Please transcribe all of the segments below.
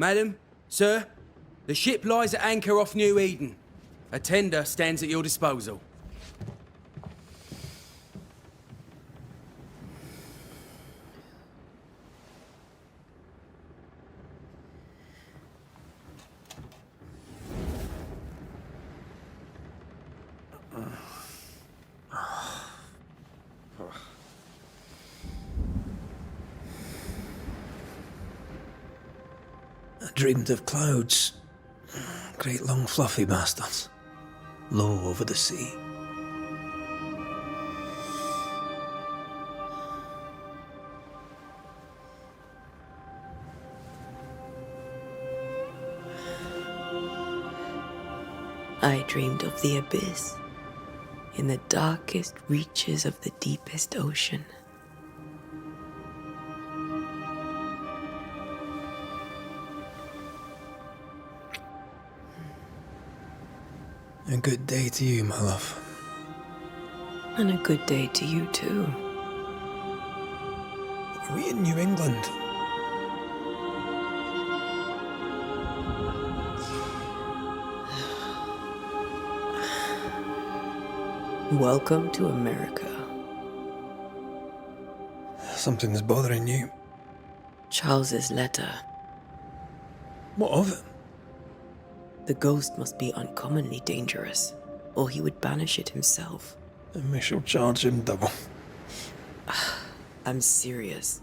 Madam, sir, the ship lies at anchor off New Eden. A tender stands at your disposal. I dreamed of clouds. Great long fluffy bastards. Low over the sea. I dreamed of the abyss, in the darkest reaches of the deepest ocean. A good day to you, my love. And a good day to you too. Are we in New England? Welcome to America. Something's bothering you. Charles's letter. What of it? The ghost must be uncommonly dangerous, or he would banish it himself. And we shall charge him double. I'm serious.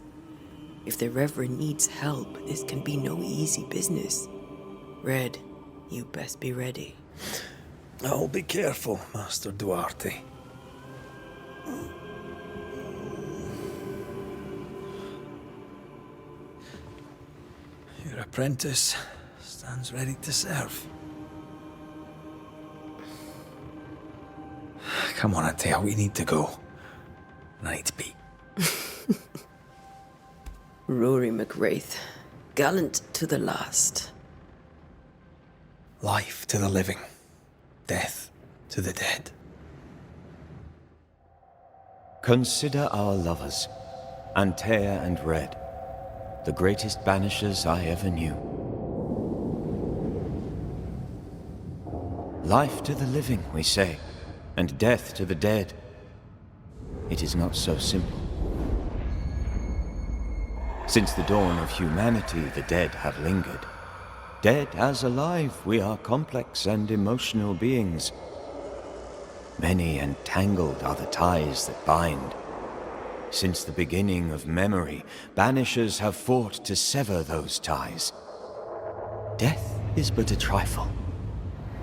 If the Reverend needs help, this can be no easy business. Red, you best be ready. I'll be careful, Master Duarte. Your apprentice stands ready to serve. Come on, Atea, we need to go. I need to be. Rory McWraith, gallant to the last. Life to the living, death to the dead. Consider our lovers, Antea and Red, the greatest banishers I ever knew. Life to the living, we say, and death to the dead. It is not so simple. Since the dawn of humanity, the dead have lingered. Dead as alive, we are complex and emotional beings. Many and tangled are the ties that bind. Since the beginning of memory, banishers have fought to sever those ties. Death is but a trifle.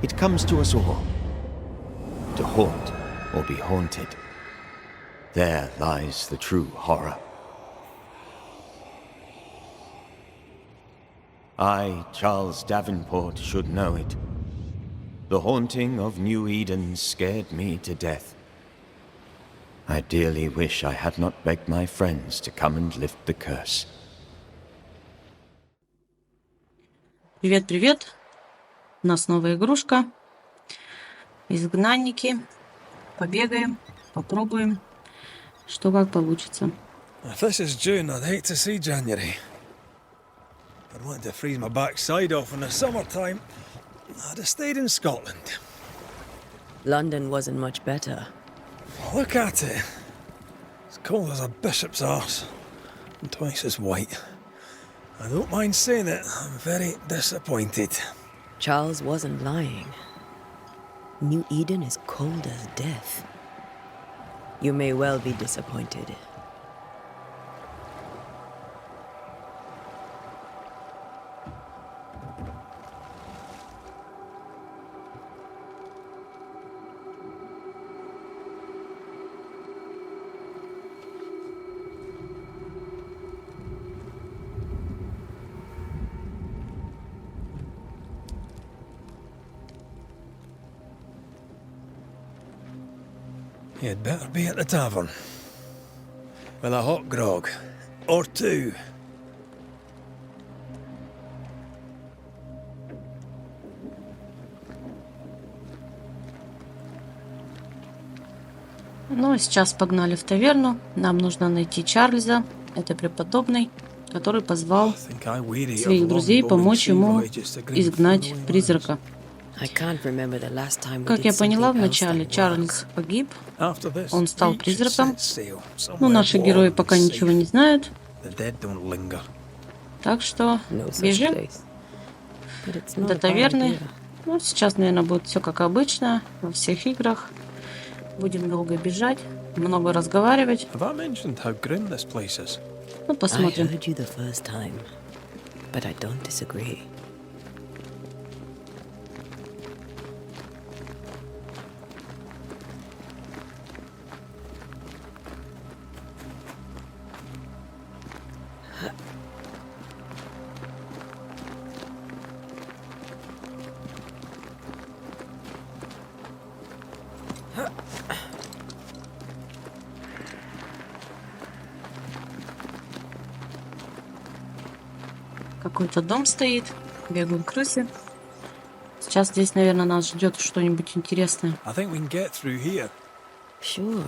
It comes to us all. To haunt or be haunted. There lies the true horror. I, Charles Davenport, should know it. The haunting of New Eden scared me to death. I dearly wish I had not begged my friends to come and lift the curse. Привет-привет. У нас новая игрушка. Изгнанники. Побегаем, попробуем, что как получится. If this is June, I'd hate to see January. I'd want to freeze my backside off in the summertime. I'd have stayed in Scotland. London wasn't much better. Look at it. As cold as a bishop's arse. And twice as white. I don't mind saying it, I'm very disappointed. Charles wasn't lying. New Eden is cold as death. You may well be disappointed. You'd better be at the tavern. With a hot grog. Or two. Ну, а сейчас погнали в таверну. Нам нужно найти Чарльза. Это преподобный. который позвал Think I weary of своих друзей long-boring помочь sea ему voyages to green изгнать flowing призрака. I can't remember the last time we Как did я поняла something else вначале, that Чарльз worked. погиб, lands. After this, он стал we should призраком, set sail но somewhere наши герои warm and пока ничего safe. не знают, The dead don't linger. так что No such бежим place. But it's до not a bad таверны. idea. Ну, сейчас, наверное, будет все как обычно, во всех играх. Будем долго бежать, много разговаривать. Have I mentioned how grim this place is? Ну, I посмотрим. heard you the first time, but I don't disagree. Какой-то дом стоит, бегают крысы. Сейчас здесь, наверное, нас ждет что-нибудь интересное. I think we can get through here. Sure.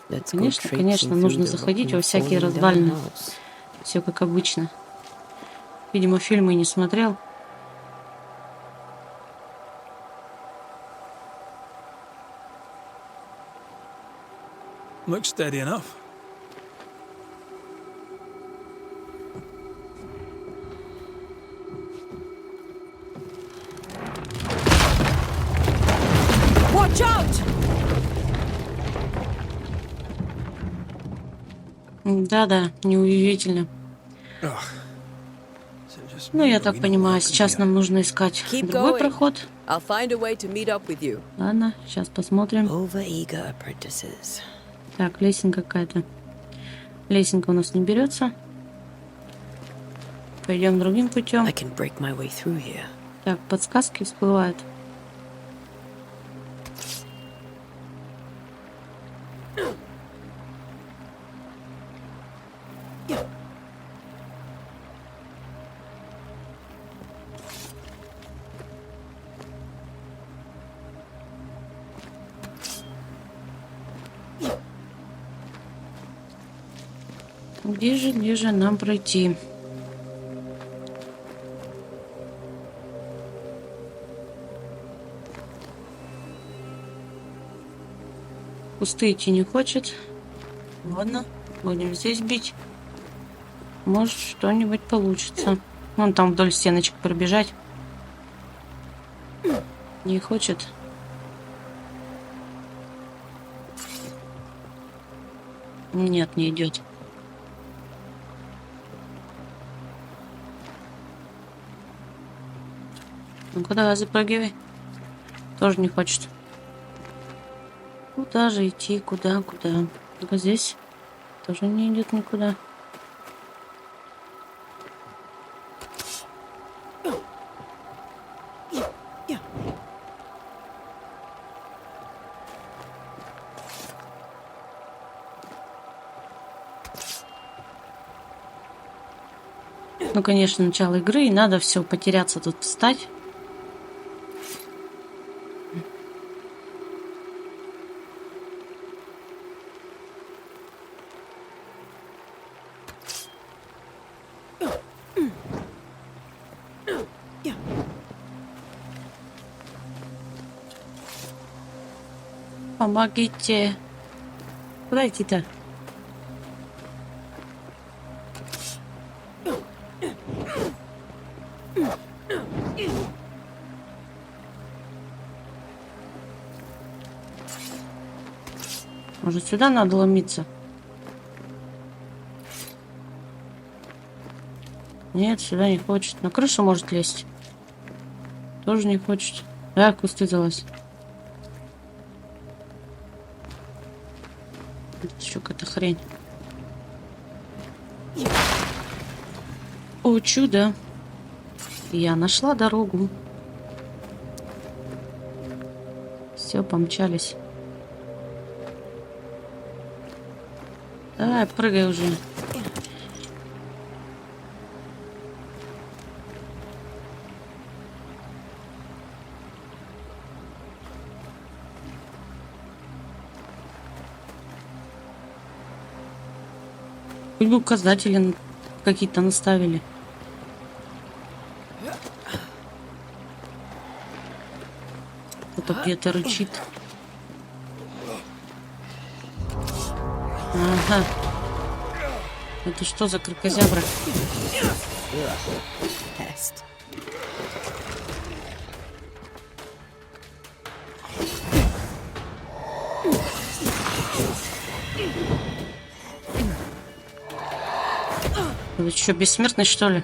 Let's go Конечно, traipsing конечно, through нужно the заходить rotten, во всякие falling down развалины. house. Все как обычно. Видимо, фильмы не смотрел. Looks steady enough. Watch out! Да-да, неудивительно. Ugh. Is it just Ну, me я or так we not понимаю, welcome сейчас here? нам нужно искать Keep другой going. проход. I'll find a way to meet up with you. Ладно, сейчас посмотрим. Over-eager apprentices. Так, лесенка какая-то. Лесенка у нас не берется. Пойдем другим путем. I can break my way through here. Так, подсказки всплывают. Где же нам пройти? Кусты идти не хочет. Ладно, будем здесь бить. Может, что-нибудь получится. Вон там вдоль стеночек пробежать. Не хочет. Нет, не идет. Ну-ка, давай, запрыгивай. Тоже не хочет. Куда же идти? Куда? Ну-ка, здесь тоже не идет никуда. Ну, конечно, начало игры, и надо все потеряться тут, встать. Помогите. Куда идти-то? Может, сюда надо ломиться? Нет, сюда не хочет. На крышу может лезть. Тоже не хочет. Да, кусты залазь. Это еще какая-то хрень. О, чудо! Я нашла дорогу. Все, помчались. Давай, прыгай уже. Хоть бы указатели какие-то наставили. Кто-то где-то рычит. Ага. Это что за кракозябра? Pest. Вы что, бессмертный, что ли?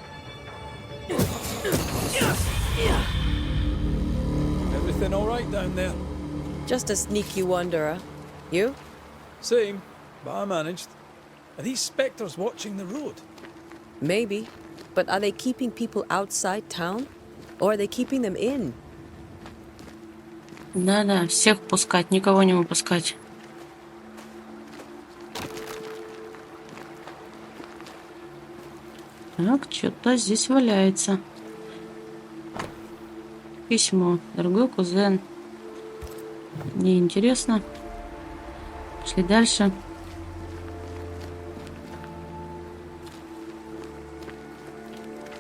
Everything all right down there? Just a sneaky wanderer. You? Same, but I managed. Are these spectres watching the road? Maybe. But are they keeping people outside town? Or are they keeping them in? Да-да, всех пускать, никого не выпускать. Так, что-то здесь валяется. Письмо. Дорогой кузен. Мне интересно. Пошли дальше.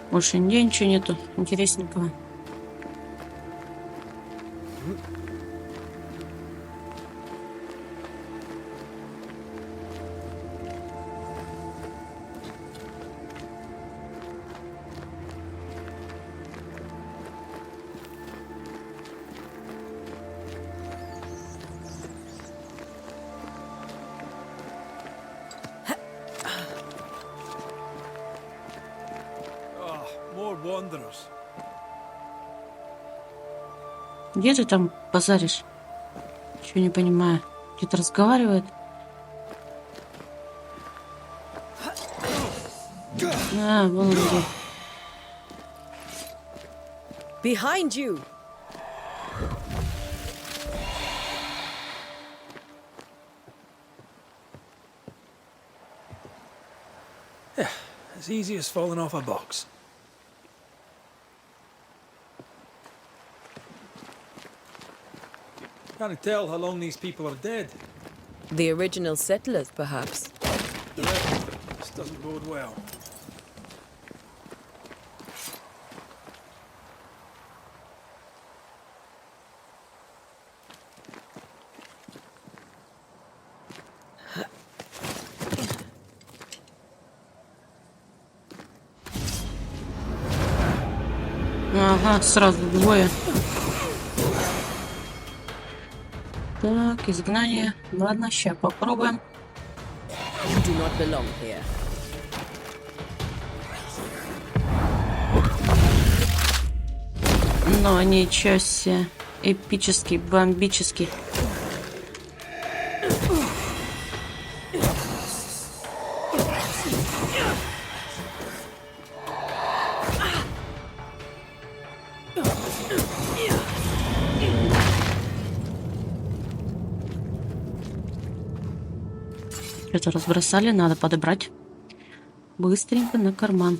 Больше нигде ничего нету интересненького. Ah, more wanderers. Где ты там базаришь? Чего не понимаю. Где-то разговаривает. А, вон он где. Behind you! As easy as falling off a box. Can't tell how long these people are dead. The original settlers, perhaps. This doesn't bode well. Ага, сразу двое. Так, изгнание. Ладно, сейчас попробуем. You do not belong here. Но ничего себе. Эпический, бомбический. Что-то разбросали, надо подобрать быстренько на карман.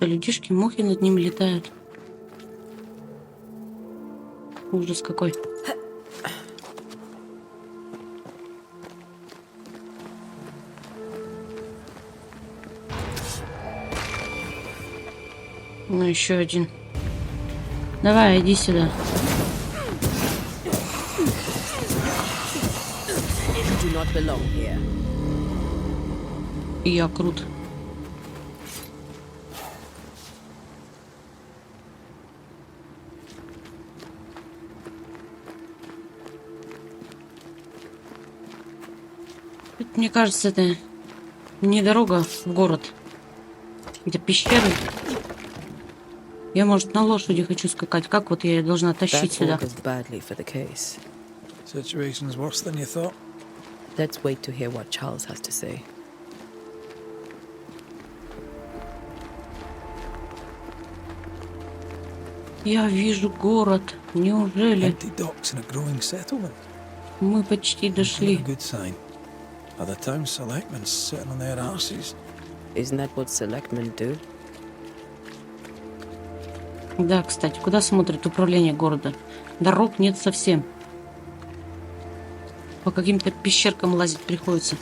Людишки, мухи над ними летают. Ужас какой. Ну, еще один. Давай, иди сюда. You do not belong here. Я крут. Это, мне кажется, это не дорога в город. Это пещеры. Я, может, на лошади хочу скакать. Как вот я ее должна тащить That сюда? augurs badly for the case. Situation's worse than you thought. Let's wait to hear what Charles has to say. Я вижу город. Неужели? Empty docks in a growing settlement. Мы почти Not a дошли. good sign. Are the town selectmen sitting on their arses? Isn't that what selectmen do? Да, кстати, куда смотрит управление города? Дорог нет совсем. По каким-то пещеркам лазить приходится.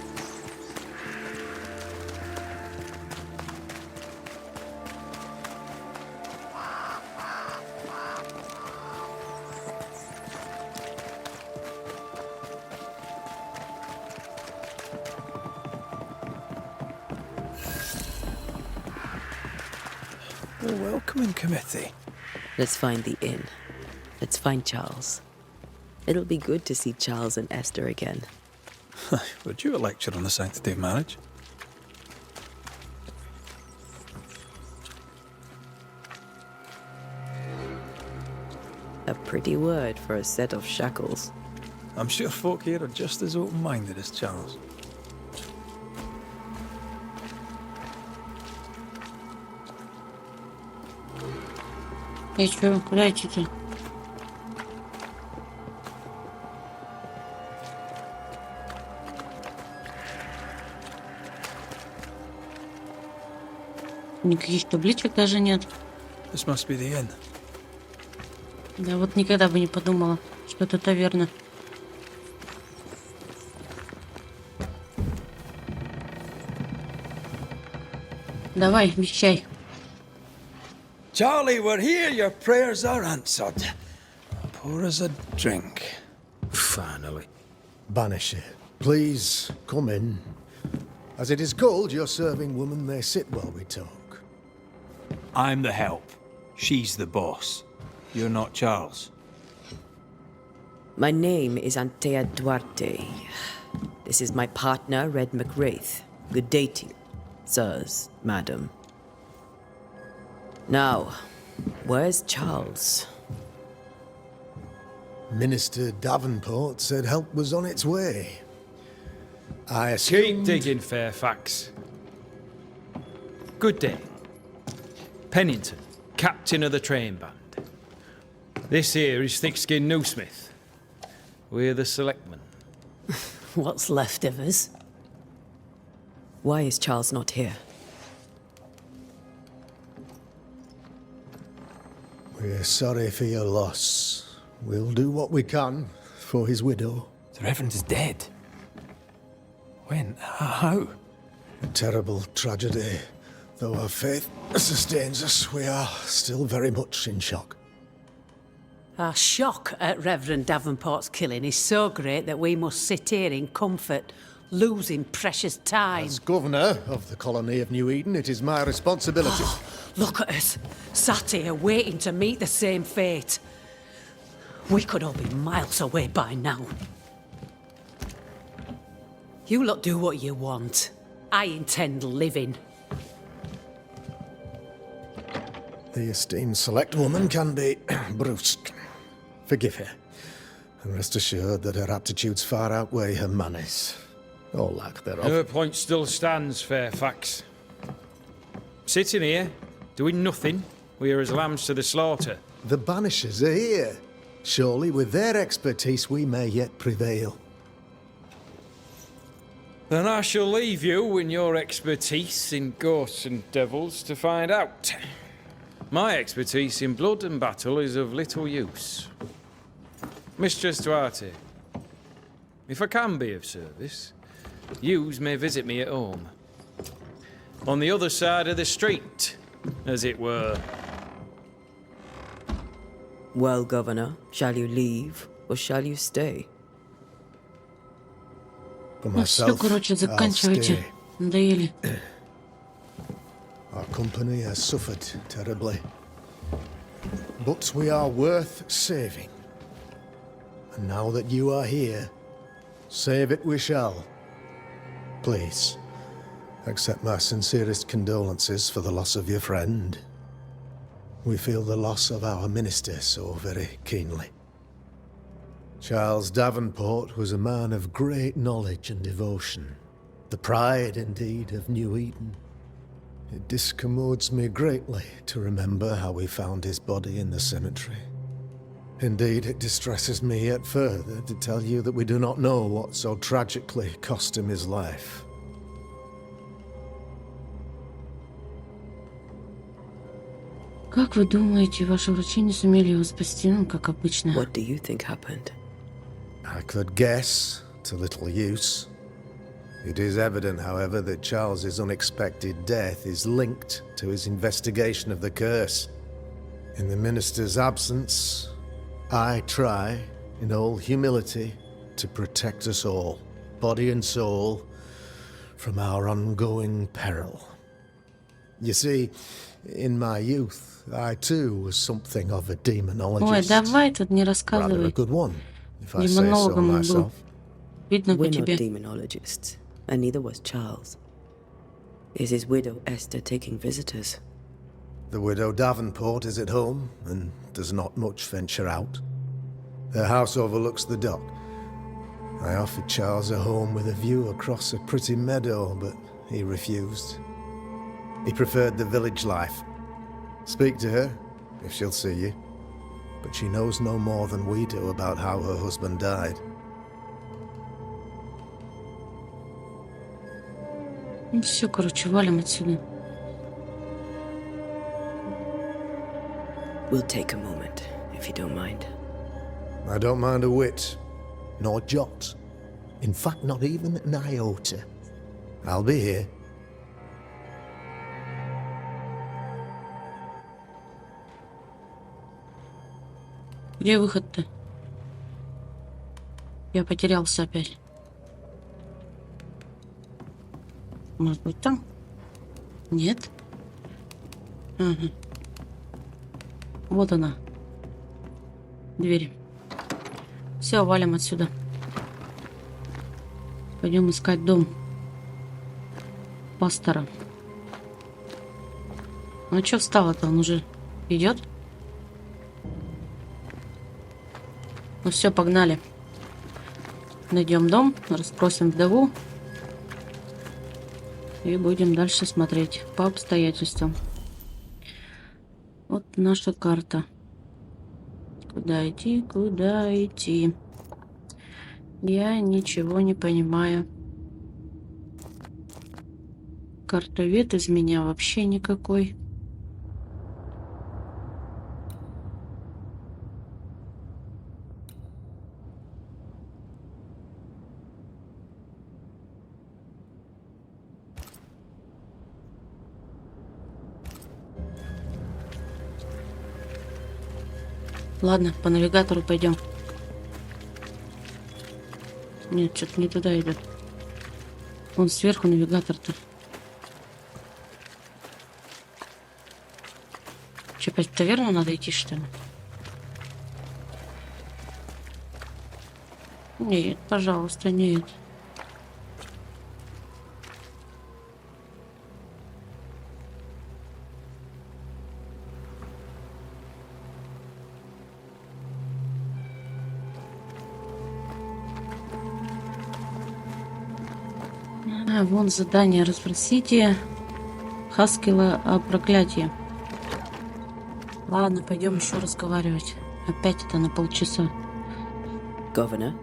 A welcoming committee. Let's find the inn. Let's find Charles. It'll be good to see Charles and Esther again. Would you a lecture on the sanctity of marriage? A pretty word for a set of shackles. I'm sure folk here are just as open-minded as Charles. И чё, куда идти-то? Никаких табличек даже нет. This must be the inn. Да вот никогда бы не подумала, что это таверна. Давай, вещай. Charlie, we're here. Your prayers are answered. Pour us a drink. Finally. Banisher, please come in. As it is cold, your serving woman may sit while we talk. I'm the help. She's the boss. You're not Charles. My name is Antea Duarte. This is my partner, Red McWraith. Good day to you, sirs, madam. Now, where's Charles? Minister Davenport said help was on its way. I Keep assumed... digging, Fairfax. Good day. Pennington, captain of the train band. This here is Thick-Skinned Newsmith. We're the selectmen. What's left of us? Why is Charles not here? We're sorry for your loss. We'll do what we can for his widow. The Reverend is dead. When? How? A terrible tragedy. Though our faith sustains us, we are still very much in shock. Our shock at Reverend Davenport's killing is so great that we must sit here in comfort, losing precious time. As governor of the colony of New Eden, it is my responsibility. Look at us, sat here waiting to meet the same fate. We could all be miles away by now. You lot do what you want. I intend living. The esteemed select woman can be brusque. Forgive her, and rest assured that her aptitudes far outweigh her manners, or lack thereof. Her point still stands, Fairfax. Sitting here, doing nothing, we're as lambs to the slaughter. The Banishers are here. Surely, with their expertise, we may yet prevail. Then I shall leave you and your expertise in ghosts and devils to find out. My expertise in blood and battle is of little use. Mistress Duarte, if I can be of service, yous may visit me at home. On the other side of the street, as it were. Well, Governor, shall you leave or shall you stay? For Ну все, myself, короче, I'll заканчивайте. stay. Надоели. Our company has suffered terribly. But we are worth saving. And now that you are here, save it we shall. Please, accept my sincerest condolences for the loss of your friend. We feel the loss of our minister so very keenly. Charles Davenport was a man of great knowledge and devotion. The pride, indeed, of New Eden. It discommodes me greatly to remember how we found his body in the cemetery. Indeed, it distresses me yet further to tell you that we do not know what so tragically cost him his life. Как вы думаете, ваши врачи не сумели его спасти, ну, как обычно? What do you think happened? I could guess, to little use. It is evident, however, that Charles's unexpected death is linked to his investigation of the curse. In the minister's absence, I try, in all humility, to protect us all, body and soul, from our ongoing peril. You see, in my youth, I too was something of a demonologist. Ой, давай тут не Rather a рассказывай. good one, if I say so Демонологом он был. myself. Видно по We're not тебе. demonologists, and neither was Charles. Is his widow Esther taking visitors? The widow Davenport is at home and does not much venture out. Her house overlooks the dock. I offered Charles a home with a view across a pretty meadow, but he refused. He preferred the village life. Speak to her, if she'll see you. But she knows no more than we do about how her husband died. Ну все, короче, валим отсюда. We'll take a moment, if you don't mind. I don't mind a whit, nor jot. In fact, not even an iota. I'll be here. Где выход-то? Я потерялся опять. Может быть там? Нет? Ага. Вот она. Дверь. Все, валим отсюда. Пойдем искать дом пастора. Ну что встала-то? Он уже идет? Ну все, погнали. Найдем дом, расспросим вдову. И будем дальше смотреть по обстоятельствам. Вот наша карта. Куда идти, куда идти? Я ничего не понимаю. Картовед из меня вообще никакой. Ладно, по навигатору пойдем. Нет, что-то не туда идет. Вон сверху навигатор-то. Че, опять в таверну надо идти, что ли? Нет, пожалуйста, нет. А, вон задание. Расспросите Хаскила о проклятии. Ладно, пойдем еще разговаривать. Опять это на полчаса. Governor?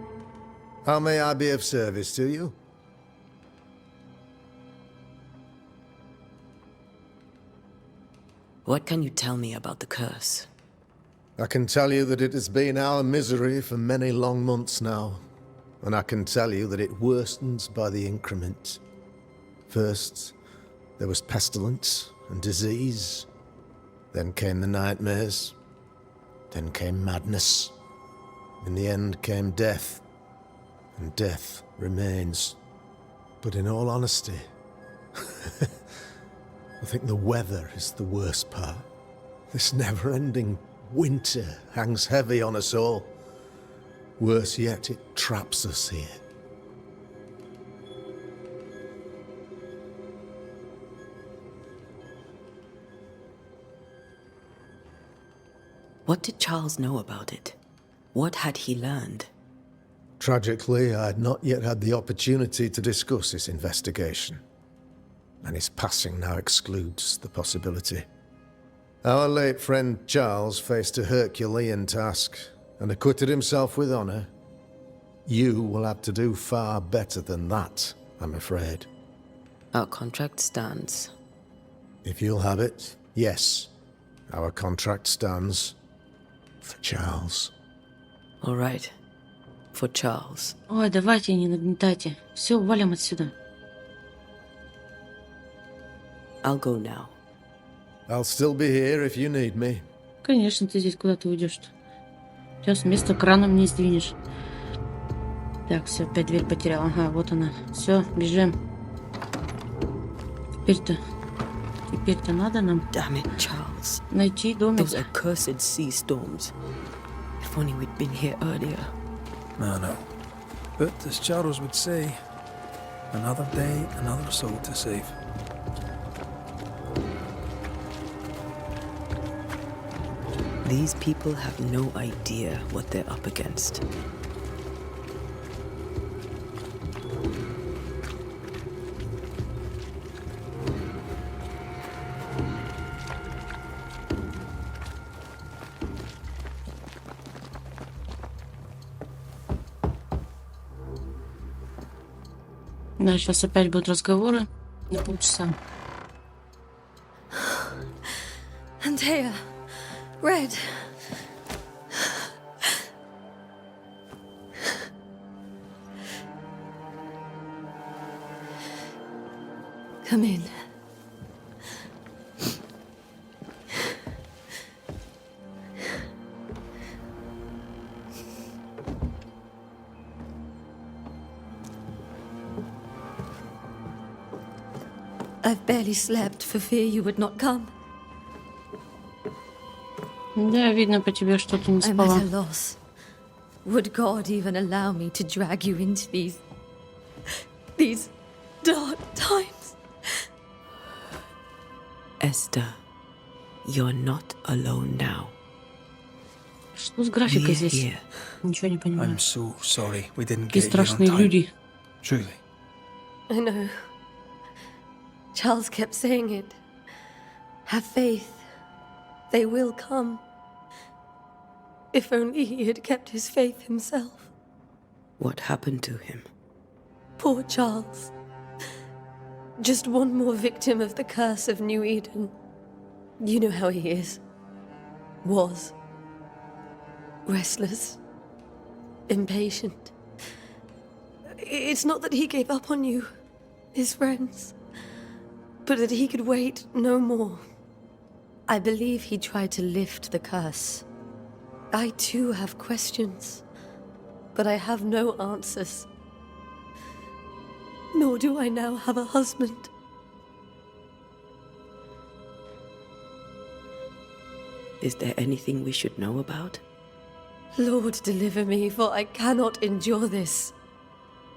How may I be of service to you? What can you tell me about the curse? I can tell you that it has been our misery for many long months now, and I can tell you that it worstens by the increment. First, there was pestilence and disease. Then came the nightmares. Then came madness. In the end came death. And death remains. But in all honesty, I think the weather is the worst part. This never-ending winter hangs heavy on us all. Worse yet, it traps us here. What did Charles know about it? What had he learned? Tragically, I had not yet had the opportunity to discuss his investigation, and his passing now excludes the possibility. Our late friend Charles faced a Herculean task and acquitted himself with honor. You will have to do far better than that, I'm afraid. Our contract stands. If you'll have it, yes, our contract stands for Charles. All right. for Charles. Ой, давайте, не нагнетайте. Все, валим отсюда. I'll go now. I'll still be here if you need me. Конечно, ты здесь куда-то уйдешь-то. Сейчас место краном не сдвинешь. Так, все, опять дверь потерял. Ага, вот она. Все, бежим. Теперь-то надо нам Damn it, Charles. найти домик. Those accursed sea storms. If only we'd been here earlier. I know. But as Charles would say, another day, another soul to save. These people have no idea what they're up against. Да, сейчас опять будут разговоры на полчаса. Antea, Red. Come in. I've barely slept for fear you would not come. Да, видно по тебе, что ты не I'm спала. at a loss. Would God even allow me to drag you into these dark times? Esther, you're not alone now. Что с графикой We're здесь? here. Ничего не понимаю. I'm so sorry we didn't Какие get here on страшные time. люди. Truly. I know. Charles kept saying it. Have faith. They will come. If only he had kept his faith himself. What happened to him? Poor Charles. Just one more victim of the curse of New Eden. You know how he is. Was. Restless. Impatient. It's not that he gave up on you, his friends, but that he could wait no more. I believe he tried to lift the curse. I too have questions, but I have no answers. Nor do I now have a husband. Is there anything we should know about? Lord, deliver me, for I cannot endure this.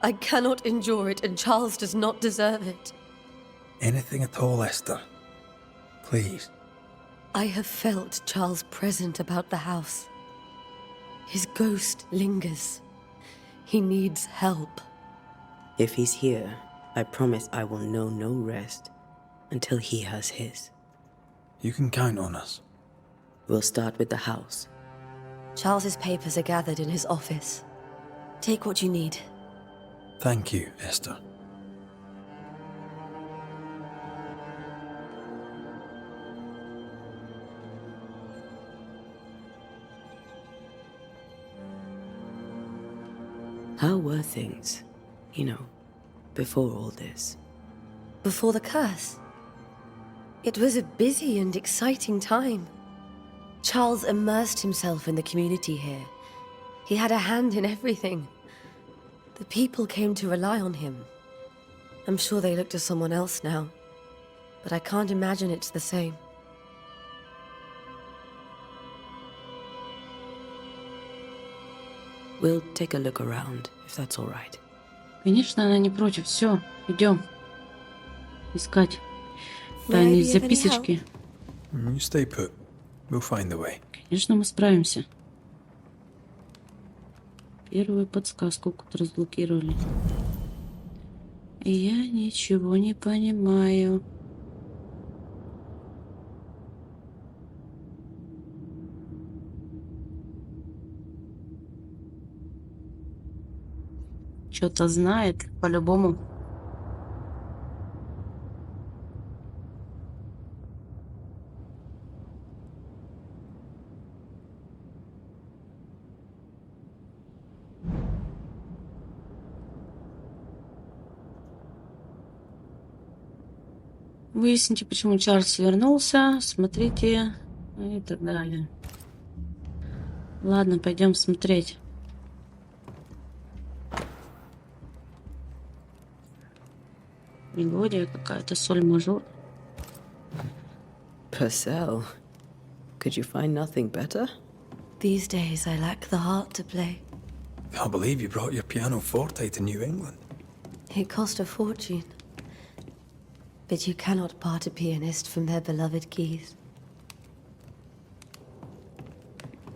I cannot endure it, and Charles does not deserve it. Anything at all, Esther. Please. I have felt Charles present about the house. His ghost lingers. He needs help. If he's here, I promise I will know no rest until he has his. You can count on us. We'll start with the house. Charles's papers are gathered in his office. Take what you need. Thank you, Esther. How were things, before all this? Before the curse. It was a busy and exciting time. Charles immersed himself in the community here. He had a hand in everything. The people came to rely on him. I'm sure they look to someone else now, but I can't imagine it's the same. We'll take a look around, if that's all right. Конечно, она не против. Все, идем. Искать May I тайные be of any записочки. You stay put. We'll find a way. Конечно, мы справимся. Первую подсказку разблокировали. Я ничего не понимаю. Что-то знает, по-любому. Выясните, почему Чарльз вернулся. Смотрите. И так далее. Ладно, пойдем смотреть. Мелодия какая-то, соль-мажор. Purcell. Could you find nothing better? These days, I lack the heart to play. Can't believe you brought your pianoforte to New England. It cost a fortune. But you cannot part a pianist from their beloved keys.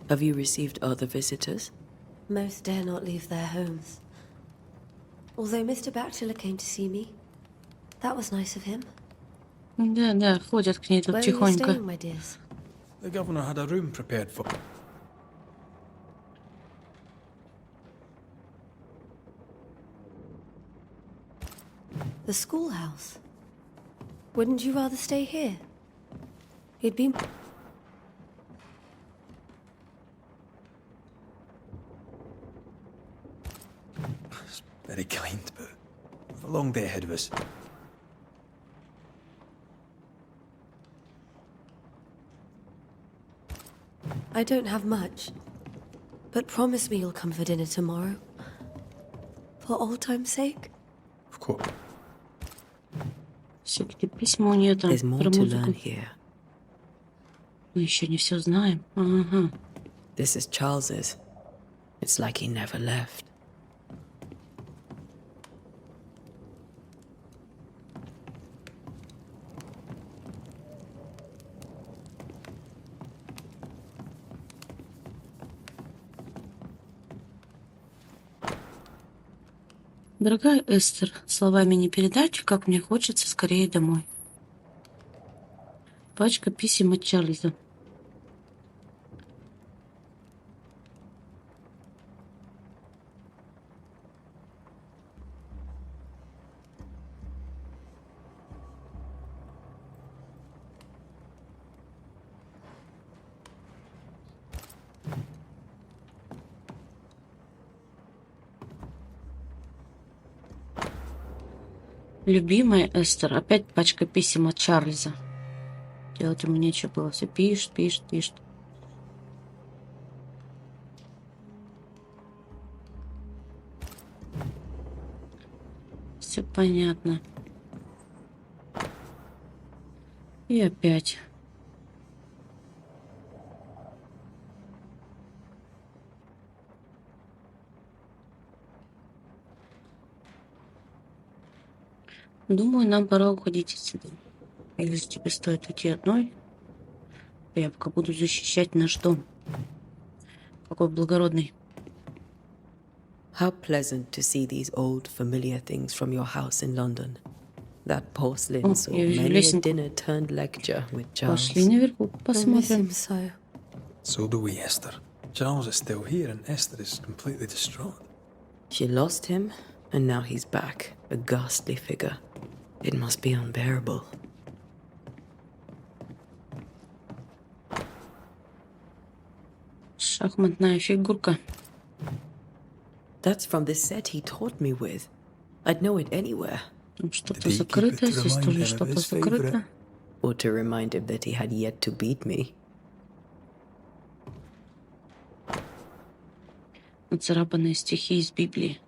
Have you received other visitors? Most dare not leave their homes. Although Mr. Bachelor came to see me. That was nice of him. Да, ходят к ней тут Where are you тихонько. staying, my dears? The governor had a room prepared for... The schoolhouse. Wouldn't you rather stay here? It'd be... It's very kind, but we've a long day ahead of us. I don't have much. But promise me you'll come for dinner tomorrow. For old time's sake. Of course. Все-таки письма у нее там There's more про to музыку. learn here. Мы еще не все знаем. Ага. This is Charles's. It's like he never left. Дорогая Эстер, словами не передать, как мне хочется скорее домой. Пачка писем от Чарльза. Любимая Эстер, опять пачка писем от Чарльза. Делать ему нечего было. Все пишет. Все понятно. И опять. Думаю, нам пора уходить отсюда. Или же тебе стоит уйти одной? Я пока буду защищать наш дом. Какой благородный. How pleasant to see these old familiar things from your house in London. That porcelain saw я вижу many a лесенку. dinner-turned lecture with Charles. Пошли наверху, I miss посмотрим. him so. So do we, Esther. Charles is still here and Esther is completely distraught. She lost him, and now he's back, a ghastly figure. It must be unbearable. Шахматная фигурка. That's from the set he taught me with. I'd know it anywhere. Там что-то Did he keep it закрыто, to здесь remind тоже him of что-то his закрыто. favourite? Or to remind him that he had yet to beat me. Нацарапанные стихи из Библии.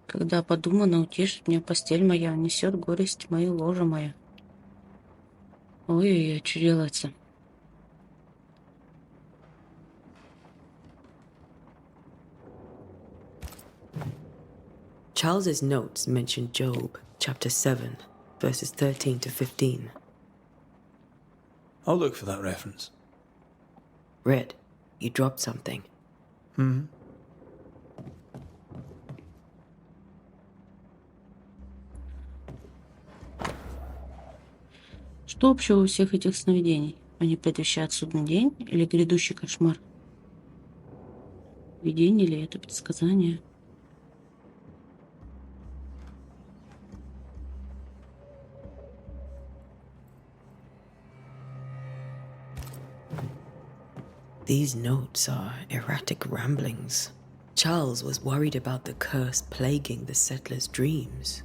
Когда подумано, утешит меня постель моя, несет горесть мою ложа моя. Ой-ой-ой, что делается? Charles's notes mention Job, chapter 7, verses 13 to 15. I'll look for that reference. Red, you dropped something. Что общего у всех этих сновидений? Они предвещают судный день или грядущий кошмар? Видение ли это предсказание? These notes are erratic ramblings. Charles was worried about the curse plaguing the settlers' dreams.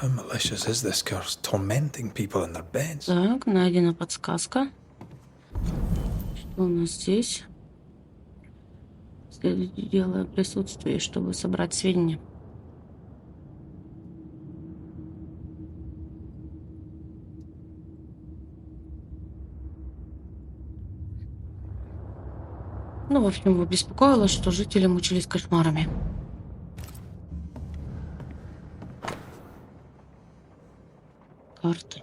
How malicious is this curse, tormenting people in their beds? Так, найдена подсказка. Что у нас здесь? Следует дело о присутствии, чтобы собрать сведения. Ну, в общем, его беспокоило, что жители мучились кошмарами. Карты.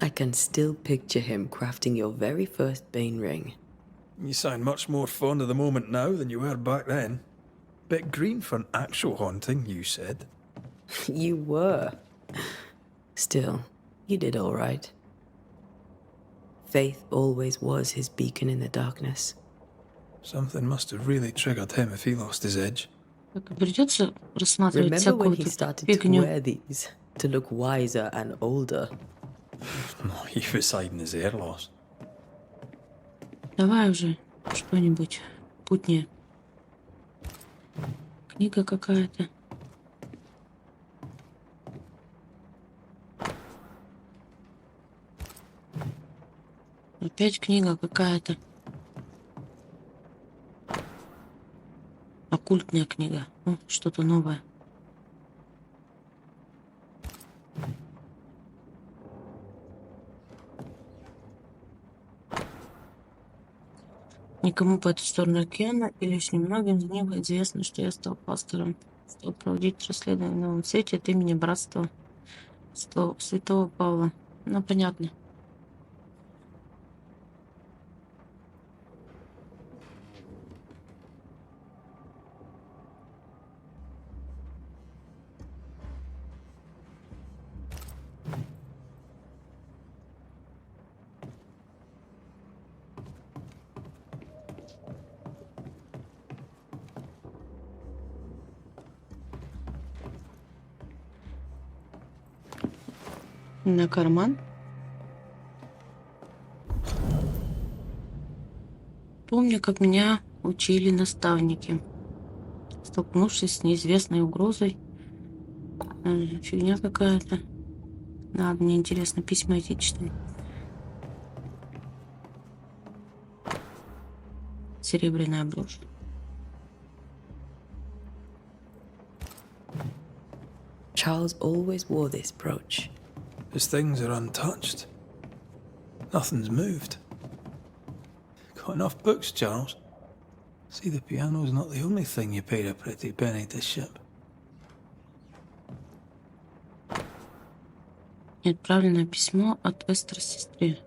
I can still picture him crafting your very first Bane ring. You sound much more fond of the moment now than you were back then. Bit green for an actual haunting, you said. You were. Still, you did all right. Faith always was his beacon in the darkness. Something must have really triggered him if he lost his edge. Так, придется рассматривать Remember when всякую he тут started to фигню. wear these to look wiser and older? No, he was hiding his hair loss. Давай уже что-нибудь путнее. Книга какая-то. Опять книга какая-то. Оккультная книга. О, что-то новое. Никому по эту сторону океана и лишь немногим из них известно, что я стал пастором. Стал проводить расследование в Новом Свете от имени Братства Святого Павла. Ну, понятно. На карман. Помню, как меня учили наставники. Столкнувшись с неизвестной угрозой. Фигня какая-то. Надо, мне интересно, письма этичные. Серебряная брошь. Charles always wore this brooch. His things are untouched. Nothing's moved. Got enough books, Charles? See, the piano's not the only thing you paid a pretty penny to ship. Неотправленное письмо от Эстер сестре.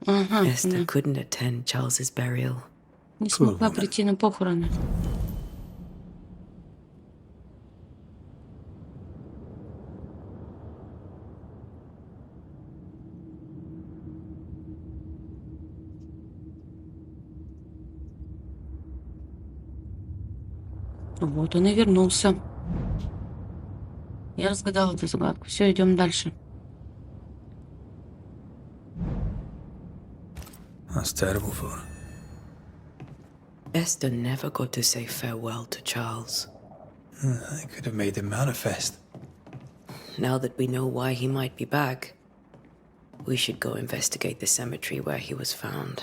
Ага, Esther да. couldn't attend Charles's burial. Не смогла прийти на похороны. Вот он и вернулся. Я разгадала эту загадку. Все, идем дальше. That's terrible for her. Esther never got to say farewell to Charles. I could have made him manifest. Now that we know why he might be back, we should go investigate the cemetery where he was found.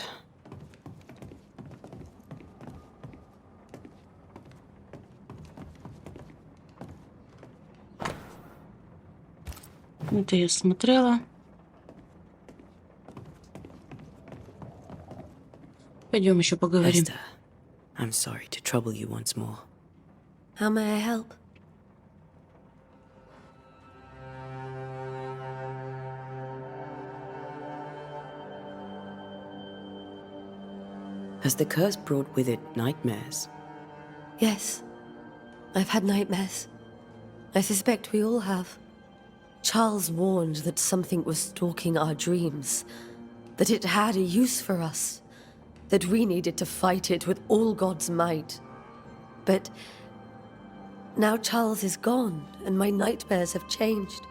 Это я смотрела. Пойдем еще поговорим. Esther, I'm sorry to trouble you once more. How may I help? Has the curse brought with it nightmares? Yes. I've had nightmares. I suspect we all have. Charles warned that something was stalking our dreams, that it had a use for us, that we needed to fight it with all God's might. But now Charles is gone, and my nightmares have changed.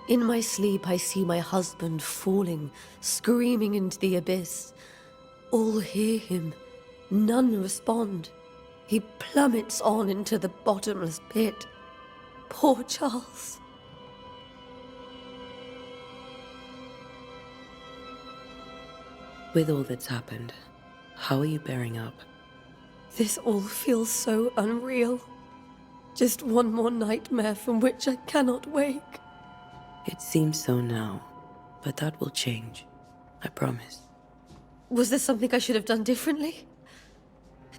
In my sleep, I see my husband falling, screaming into the abyss. All hear him. None respond. He plummets on into the bottomless pit. Poor Charles. With all that's happened, how are you bearing up? This all feels so unreal. Just one more nightmare from which I cannot wake. It seems so now, but that will change. I promise. Was there something I should have done differently?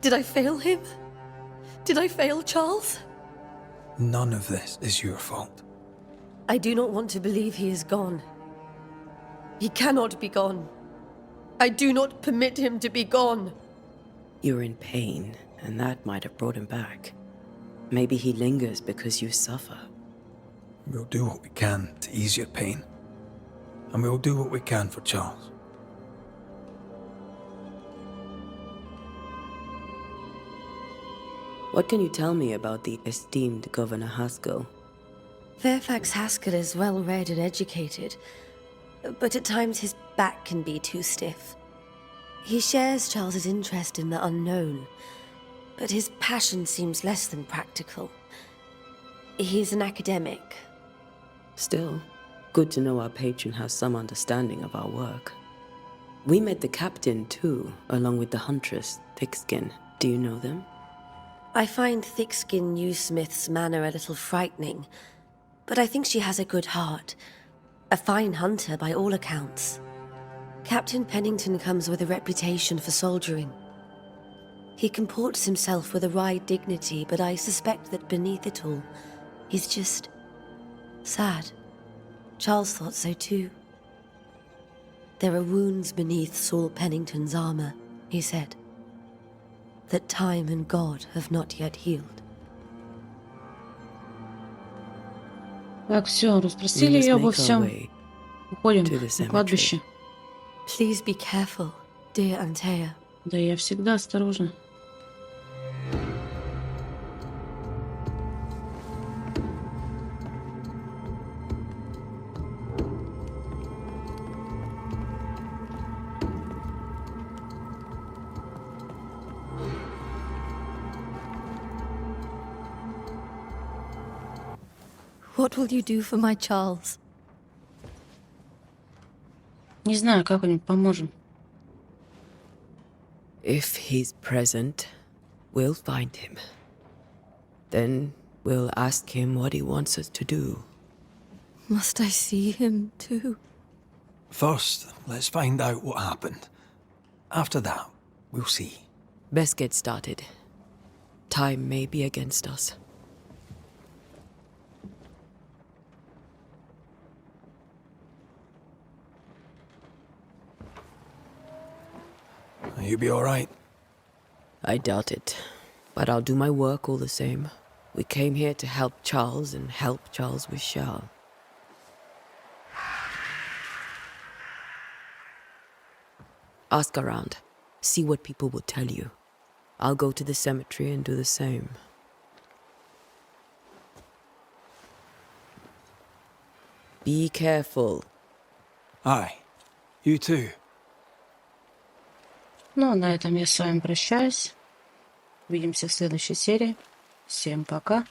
Did I fail him? Did I fail Charles? None of this is your fault. I do not want to believe he is gone. He cannot be gone. I do not permit him to be gone. You're in pain, and that might have brought him back. Maybe he lingers because you suffer. We'll do what we can to ease your pain. And we'll do what we can for Charles. What can you tell me about the esteemed Governor Haskell? Fairfax Haskell is well read and educated, but at times his back can be too stiff. He shares Charles's interest in the unknown, but his passion seems less than practical. He's an academic. Still, good to know our patron has some understanding of our work. We met the captain, too, along with the huntress, Thickskin. Do you know them? I find Thickskin Newsmith's manner a little frightening, but I think she has a good heart. A fine hunter by all accounts. Captain Pennington comes with a reputation for soldiering. He comports himself with a wry dignity, but I suspect that beneath it all, he's just sad. Charles thought so too. There are wounds beneath Saul Pennington's armor, he said, that time and God have not yet healed. Так, все, расспросили ее обо всем. Уходим на кладбище. Please be careful, dear Antea. Да, я всегда осторожна. What will you do for my Charles? Не знаю, как-нибудь поможем. If he's present, we'll find him. Then we'll ask him what he wants us to do. Must I see him too? First, let's find out what happened. After that, we'll see. Best get started. Time may be against us. You'll be all right. I doubt it, but I'll do my work all the same. We came here to help Charles, and help Charles we shall. Ask around. See what people will tell you. I'll go to the cemetery and do the same. Be careful. Aye. You too. Ну, а на этом я с вами прощаюсь. Увидимся в следующей серии. Всем пока.